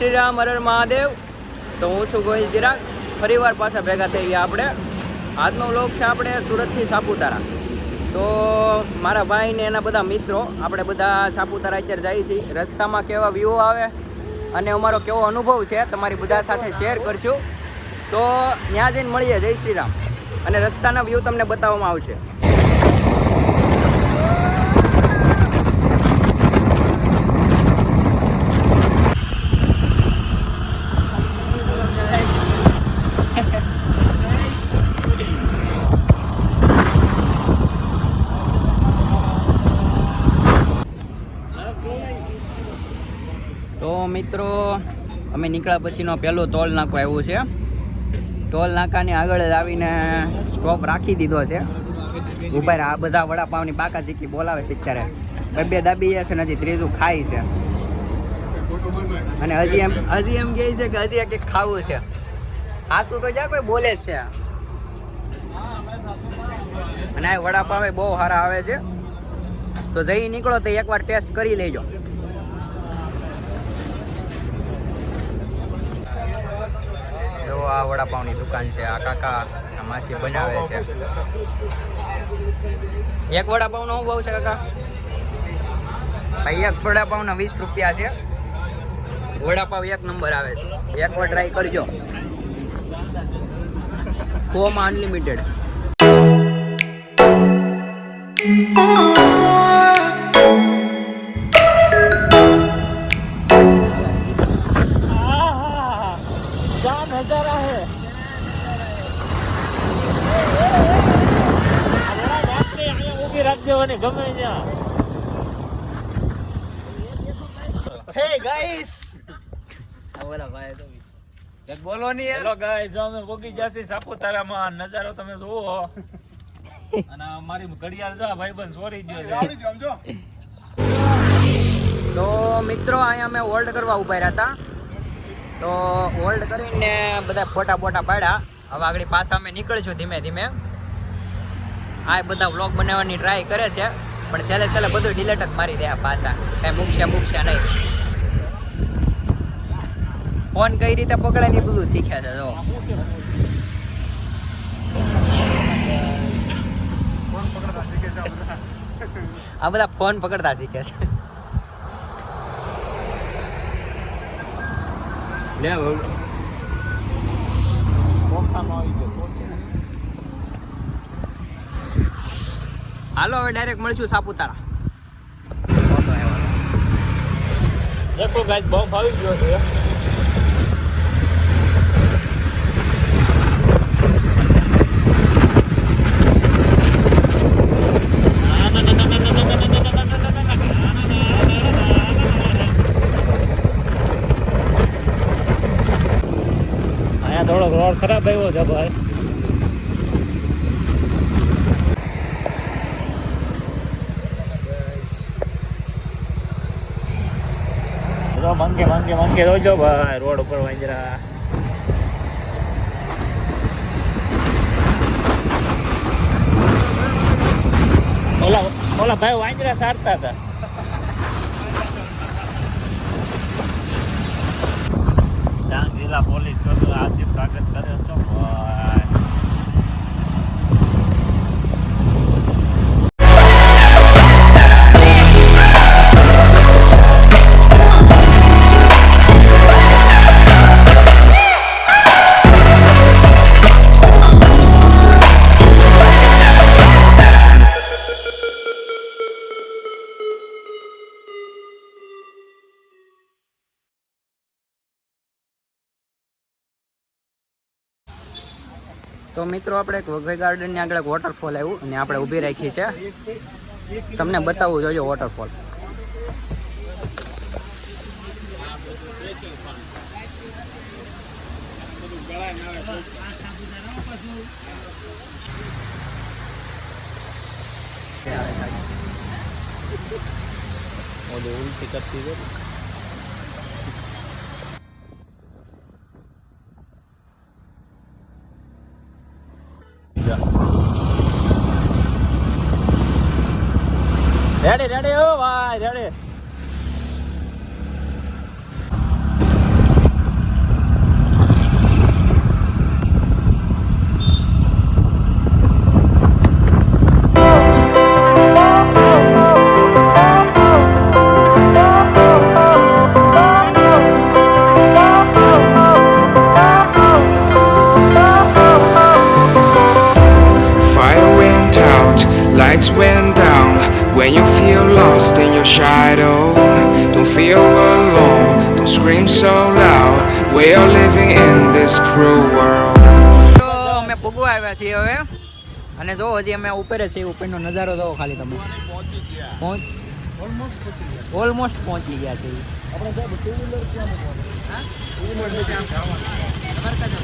શ્રી રામ હર હર મહાદેવ. તો હું છું ગોહિલ ચિરાગ. ફરીવાર પાછા ભેગા થઈ ગયા આપણે. આજનો વ્લોગ છે આપણે સુરતથી સાપુતારા. તો મારા ભાઈ ને એના બધા મિત્રો આપણે બધા સાપુતારા અત્યારે જઈએ છીએ. રસ્તામાં કેવા વ્યૂ આવે અને અમારો કેવો અનુભવ છે તમારી બધા સાથે શેર કરશું. તો ત્યાં જઈને મળીએ. જય શ્રી રામ. અને રસ્તાના વ્યૂ તમને બતાવવામાં આવશે. તો મિત્રો અમે નીકળ્યા પછીનો પહેલો ટોલ નાકો આવ્યો છે. ટોલ નાકાની આગળ જ આવીને સ્ટોપ રાખી દીધો છે. ઉભા આ બધા વડાપાવની બાકા ચીકી બોલાવે છે અત્યારે. બે દાબી છે ને હજી ત્રીજું ખાય છે. અને હજી એમ કહે છે કે હજી કંઈક ખાવું છે. હાસું તો જા કોઈ બોલે છે. અને આ વડાપાવ બહુ સારા આવે છે. તો જઈ નીકળો તો એકવાર ટેસ્ટ કરી લેજો. આ વડાપાવની દુકાન છે. આ કાકા આ માસી બનાવે છે. એક વડાપાવનો શું ભાવ છે કાકા? એક વડાપાવના 20 રૂપિયા છે. વડાપાવ એક નંબર આવે છે. એકવાર ટ્રાય કરજો. કોમાં અનલિમિટેડ. नजारा है गमे hey guys બોલા ભાઈ તો એક બોલો ની હેલો ગાઈસ જો અમે પોગી જાસી સાપુતારામાં. નજારો તમે જોવો. અને અમારી ઘડિયાળ જો ભાઈબંધ સોરી ગયો છે. તો મિત્રો અહીંયા અમે હોલ્ડ કરવા ઉભા રહ્યા હતા. તો હોલ્ડ કરીને બધા ફોટા પાડ્યા. હવે આગળ પાછા અમે નીકળીશું ધીમે ધીમે. આ બધા વ્લોગ બનાવવાની ટ્રાય કરે છે પણ છેલ્લે બધું ડિલેટ જ મારી દે પાછા. કાંઈ મૂકશે નહીં. ફોન કઈ રીતે પકડે ને બધું શીખ્યા છે. જો આ બધા ફોન પકડતા શીખે છે. હાલો હવે ડાયરેક્ટ મળશું સાપુતારા. દેખો ગાઈસ બોમ્બ આવી ગયો છે. થોડોક રોડ ખરાબ આવ્યો છે ભાઈ. મંગે રોજો ભાઈ રોડ ઉપર વાંજરા. ઓલા ભાઈ વાંજરા સારતા હતા. ડાંગ જિલ્લા પોલીસ આજે સ્વાગત કરે છે. તો મિત્રો આપણે એક વઘઈ ગાર્ડનની આગળ એક વોટરફોલ આવ્યું અને આપણે ઊભી રાખી છે. તમને બતાવવું જોજો વોટરફોલ. ઉલટી કરતી છે. રેડી રેડી ઓ ભાઈ ready. so loud. We are living in this cruel world. તો અમે પૂગવા આવ્યા છીએ હવે અને જો હજી અમે ઉપર છીએ ઉપરનો નજારો જોવો ખાલી તમે ઓલમોસ્ટ પહોંચી ગયા છે આપણે સાહેબ ટુ વ્હીલર ક્યાં હા ટુ વ્હીલર ત્યાં જવાનું ખબર કાજો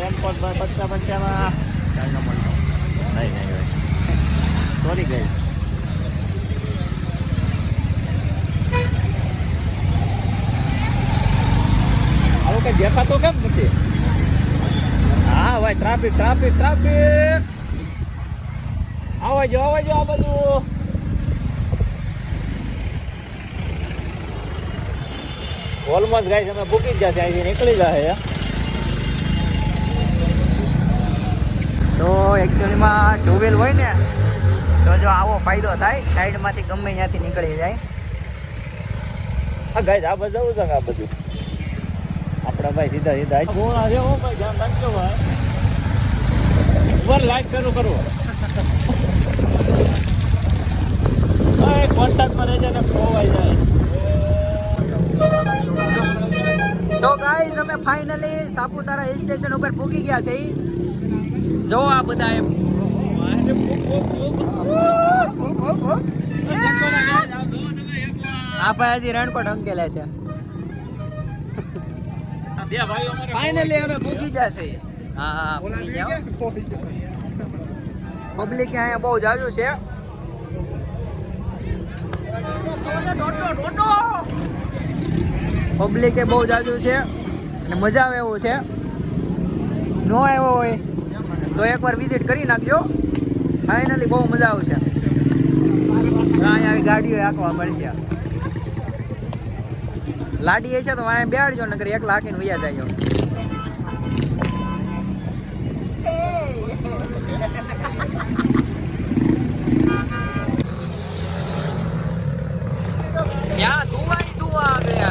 એરપોર્ટ પર બચ્ચામાં કાંઈ ન મળતો નહીં સોરી ગઈ આવું કઈ દેખાતો કેમ નથી હા ભાઈ ટ્રાફિક આવજો આ બધું ઓલમોસ્ટ ગાઈસ અમે બુકિંગ જશે અહીંથી નીકળી જાય તો એકચ્યુઅલીમાં ટુ વ્હીલ હોય ને તો જો આવો ફાયદો થાય સાઈડમાંથી ગમે ત્યાંથી નીકળી જાય હા ગાઈસ આ બધું જવું છે આ બધું આપણા ભાઈ સીધા કોણ આવે હો ભાઈ ધ્યાન રાખજો ભાઈ ઉપર લાઈટ શરૂ કરવો કોન્ટેક્ટમાં રહેજે ને ખોવાઈ જાય તો ગાઈસ અમે ફાઇનલી સાપુતારા હિલ સ્ટેશન ઉપર પૂગી ગયા છે જો આ બધા એમ આ ભાઈ હજી રણકોટ અંકેલે છે ફાઇનલી અમે પૂગી જશે હા પૂગી જાઓ પબ્લિક અહીંયા બહુ જાજુ છે પબ્લિક બહુ જાજુ છે અને મજા આવે એવું છે નો આવ્યો હોય તો એકવાર વિઝિટ કરી નાખજો ફાઇનલી બહુ મજા આવશે અહીંયા આવી ગાડીઓ આંકવા મળશે લાડી હશે તો અહીંયા બેહાડજો નકર એક લાખીને વૈયા જાય यहाँ धुआं ही धुआं आ गया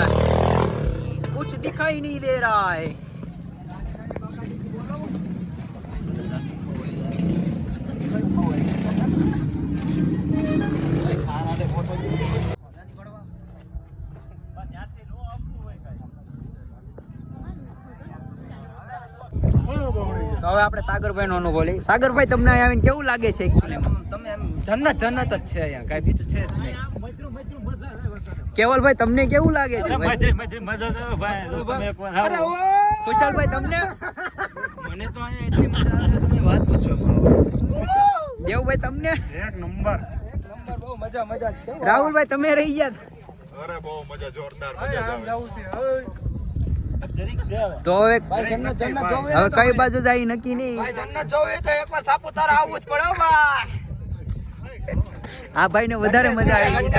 कुछ दिखाई नहीं दे रहा है તો હવે આપણે સાગરભાઈ નો અનુભવ લઈ સાગરભાઈ તમને અહીંયા આવીને કેવું લાગે છે તમે એમ જન્નત જ છે અહીંયા કાંઈ બીજું છે જ નહીં કેવલભાઈ તમને કેવું લાગે છે કુશલભાઈ તમને મને તો અહીંયા એટલી મજા આવે છે તમે વાત પૂછો દેવભાઈ તમને એક નંબર બહુ મજા છે રાહુલભાઈ તમે રહી ગયા અરે બહુ મજા જોરદાર મજા આવે જરીક છે હવે તો હવે જન્નત જોવે હવે કઈ બાજુ જાય નક્કી નહીં ભાઈ જન્નત જોવે તો એકવાર સાપુતારા આવવું જ પડે ભાઈ આ ભાઈ ને વધારે મજા આવી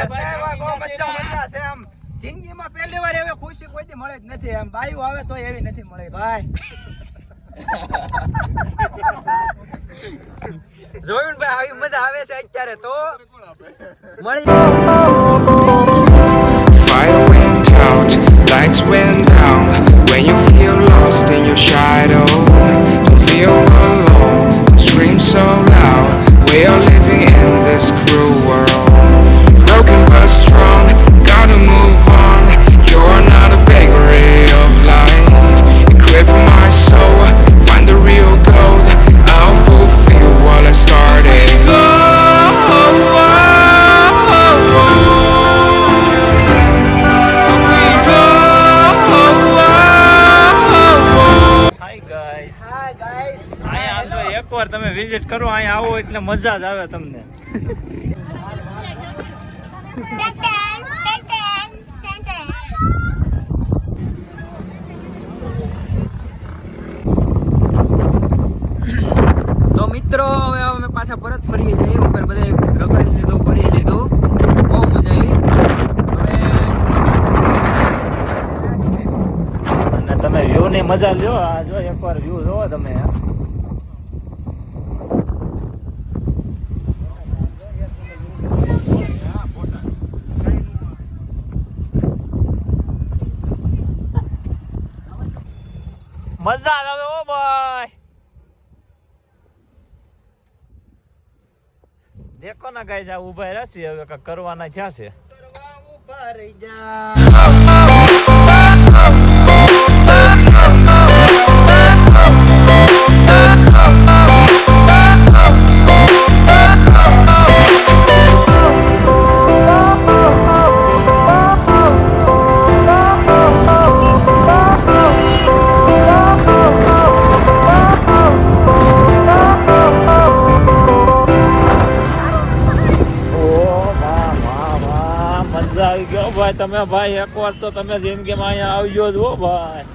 બહુ મજા છે એમ જિંદગીમાં પહેલી વાર એવી ખુશી કોઈથી મળે જ નથી એમ બાયું આવે તો એવી નથી મળે ભાઈ જોયું ભાઈ આવી મજા આવે છે અત્યારે તો મળી Fire went out, lights went down. When you feel lost in your shadow, don't feel alone, don't scream so loud. We are living in this cruel world. Broken but strong, gotta move on. You're not a bakery of life. Equip my soul, find the real gold. I'll fulfill what I started. એકવાર તમે visit કરો અહીંયા આવો એટલે મજા જ આવે તમને તો મિત્રો હવે અમે પાછા પરત ફરીએ જઈએ ઉપર બધે રખડી લીધું ફરી લીધું બહુ મજા આવી અને તમે વ્યૂ ની મજા લ્યો આ જો એકવાર વ્યૂ જોવો તમે મજા આવે ઓ ભાઈ દેખો ના ગાઈસ આ ઊભા રહેશે હવે કાંઈક કરવાના થયા છે. કરવા ઊભા રહી જા. મજા આવી ગયો ભાઈ. તમે ભાઈ એકવાર તો તમે જિંદગીમાં અહીંયા આવજો જ હો ભાઈ.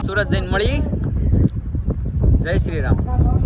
સુરત જઈને મળી. જય શ્રી રામ.